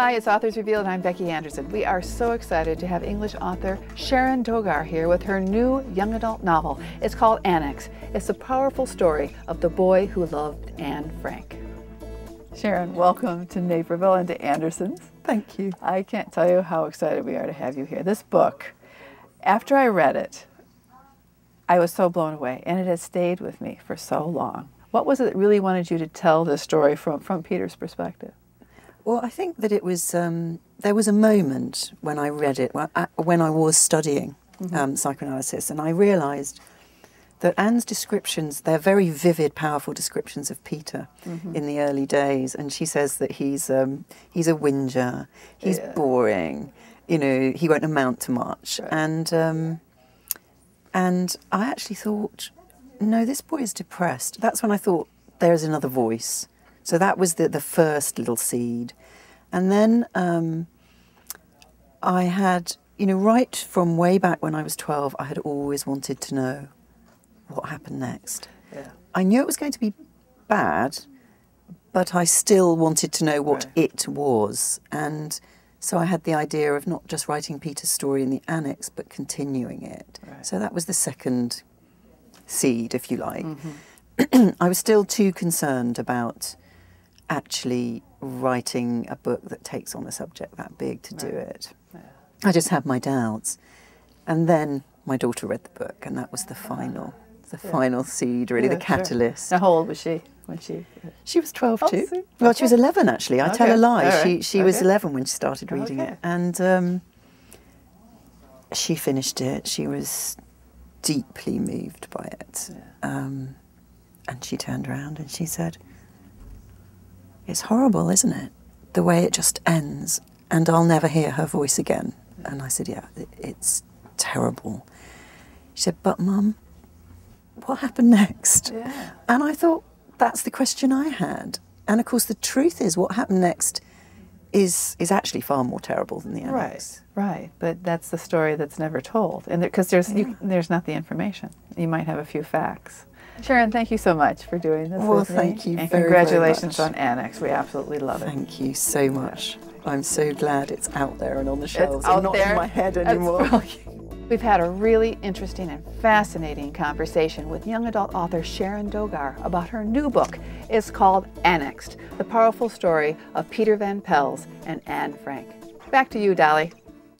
Hi, it's Authors Revealed, and I'm Becky Anderson. We are so excited to have English author Sharon Dogar here with her new young adult novel. It's called Annex. It's a powerful story of the boy who loved Anne Frank. Sharon, welcome to Naperville and to Anderson's. Thank you. I can't tell you how excited we are to have you here. This book, after I read it, I was so blown away, and it has stayed with me for so long. What was it that really wanted you to tell this story from Peter's perspective? Well, I think that it was, there was a moment when I read it, when I was studying psychoanalysis, and I realised that Anne's descriptions, they're very vivid, powerful descriptions of Peter in the early days. And she says that he's a whinger, he's boring, you know, he won't amount to much. Right. And I actually thought, no, this boy is depressed. That's when I thought, there's another voice. So that was the first little seed. And then I had, you know, right from way back when I was 12, I had always wanted to know what happened next. Yeah. I knew it was going to be bad, but I still wanted to know what it was. And so I had the idea of not just writing Peter's story in the annex, but continuing it. Right. So that was the second seed, if you like. I was still too concerned about actually writing a book that takes on a subject that big to do it. Yeah. I just had my doubts. And then my daughter read the book, and that was the final seed, really, the catalyst. Sure. Now, how old was she when she... She was 12 too. See? Well, she was 11 actually. I tell a lie. Right. She was 11 when she started reading it. And she finished it. She was deeply moved by it. Yeah. And she turned around and she said, "It's horrible, isn't it? The way it just ends, and I'll never hear her voice again." And I said, "Yeah, it's terrible." She said, "But Mum, what happened next?" Yeah. And I thought, that's the question I had. And of course, the truth is, what happened next is actually far more terrible than the annex. Right. But that's the story that's never told, and because there's not the information. You might have a few facts. Sharon, thank you so much for doing this. Well, thank you and very, congratulations very much. on Annex. We absolutely love it. Thank you so much. I'm so glad it's out there and on the shelves and not in my head anymore. We've had a really interesting and fascinating conversation with young adult author Sharon Dogar about her new book. It's called Annexed, the powerful story of Peter Van Pels and Anne Frank. Back to you, Dolly.